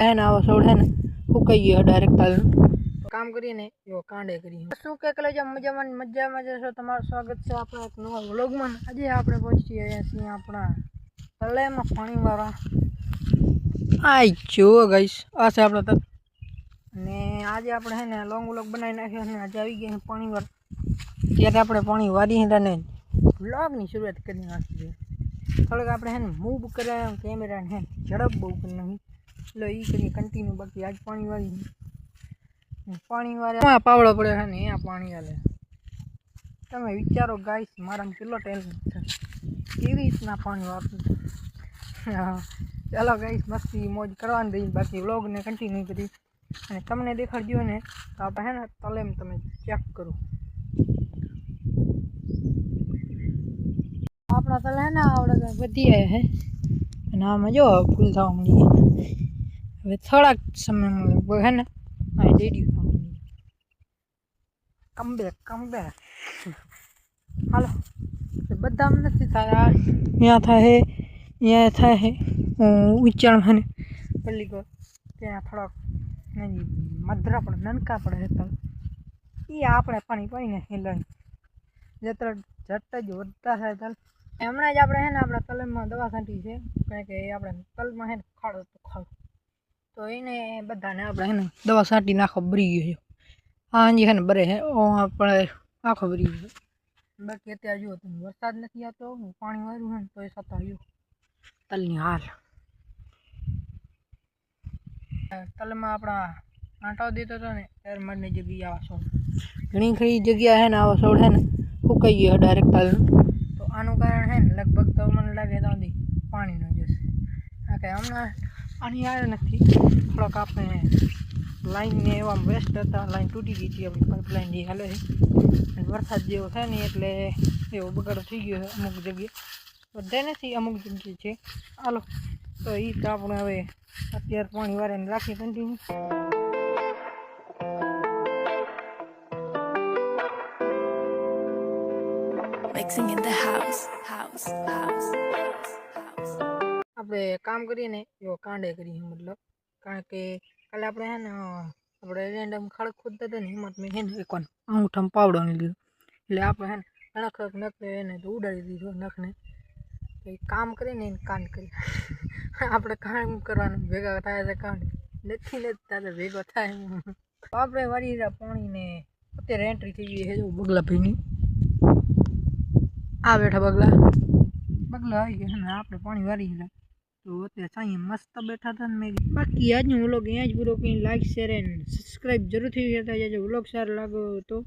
है ना वो सोड है ना फूकाई गयो डायरेक्ट ताल काम करिए ने यो कांडे करी શું કે કલે જ મજામાં જશો તમારું સ્વાગત છે આપણા એક નવા વ્લોગમાં આજે આપણે પહોંચી આવ્યા છીએ આપણા તળેમાં પાણીવાળા આઈ જો ગાઈસ આ છે આપણો તળ અને આજે આપણે હે ને લોંગ વ્લોગ બનાવી નાખ્યો અને આજે આવી ગયા પાણીવાર ત્યારે આપણે પાણી વારી હેને વ્લોગની શરૂઆત કરી નાખી છે થોડુંક આપણે હે ને મૂવ કરાય કેમેરાને હે ઝડપ બહુ કરી નાખી એટલે એ કરીએ કન્ટિન્યુ બાકી આજ પાણી વારે પાવડો પડે છે ને અહીંયા પાણી હાલે તમે વિચારો ગાઈસ મારામાં કેટલો ટેલેન્ટ છે કેવી રીતના પાણી વાપરું હા ચાલો ગાઈસ મસ્તી મોજ કરવાની રહી બાકી વ્લોગને કન્ટિન્યુ કરી અને તમને દેખાડજો ને તો આપણે હે ને તલેમ તમે ચેક કરો આપણા તલે હે ને આવડે વધી આવ્યા હે અને આમાં જો ફૂલ થવા મળી હવે થોડાક સમયમાં લગભગ હે ને આ ડેડી કમબેક હાલો બધા નથી થાય અહીંયા થાય હે ઉચ્ચારણ હે ને પલ્લી ગયો ત્યાં થોડાક મધરા પડે નનકા પડે તો એ આપણે પાણીને હિલાય જેતરા ઝટ જ વધતા થાય તલ હમણાં જ આપણે હે ને આપણા તલમાં દવા છાંટી છે કારણ કે આપણે તલમાં હે ને ખાડો તો એને બધાને આપણે હે ને દવા છાંટી નાખો ભરી ગયો છે હાજી હે ને બરે હે આપણે આખો ભરી ગયો બાકી અત્યારે જુઓ તમે વરસાદ નથી આવતો પાણી વાળું હે ને તો એ છતાં આવ્યું તલની હાલ તલમાં આપણા આંટાઓ દેતો હતો ને ત્યારે મને જગ્યાએ આવા સોળ ઘણી ખરી જગ્યા હે ને આવા સોળ હે ને ફૂકાઈ ગયો ડાયરેક્ટ તલ તો આનું કારણ હે ને લગભગ તો મને લાગે તો પાણીનો જશે કારણ કે હમણાં આની આવ્યો નથી થોડોક આપણે લાઈનને એવા વેસ્ટ હતા લાઈન તૂટી ગઈ હતી આપણી પાઇપલાઇન જે હાલે છે વરસાદ જેવો થાય ને એટલે એવો બગાડો થઈ ગયો છે અમુક જગ્યાએ બધે નથી અમુક જગ્યાએ છે હાલો તો એ તો આપણે હવે અત્યારે પાણી વાળાને રાખીએ continue Mixing in the house. આપણે કામ કરીએ ને એવો કાંડે કરીએ મતલબ કારણ કે કાલે આપણે હે ને આપણે રેન્ડમ ખડક ખોદતા હતા ને હિંમત મેં હે ને એક અંગૂઠામાં પાવડો લીધો એટલે આપણે હે ને ઘણા ખડક નખને એને તો ઉડાડી દીધો નખને એ કામ કરીને એને કાંડ કરી આપણે કામ કરવાનું ભેગા થાય છે કાંડ નથી થતા ભેગો થાય આપણે વાળી પાણીને અત્યારે એન્ટ્રી થઈ ગઈ છે જો બગલા ભાઈની આ બેઠા બગલા આવી ગયા ને આપણે પાણી વારી ગયા તો અત્યારે સાંઈ મસ્ત બેઠા હતા ને મેં બાકી આજનો વ્લોગ અહીંયા જ પૂરો કંઈ લાઈક શેર એન્ડ સબસ્ક્રાઈબ જરૂરથી કરતા જજો વ્લોગ સારો લાગ્યો તો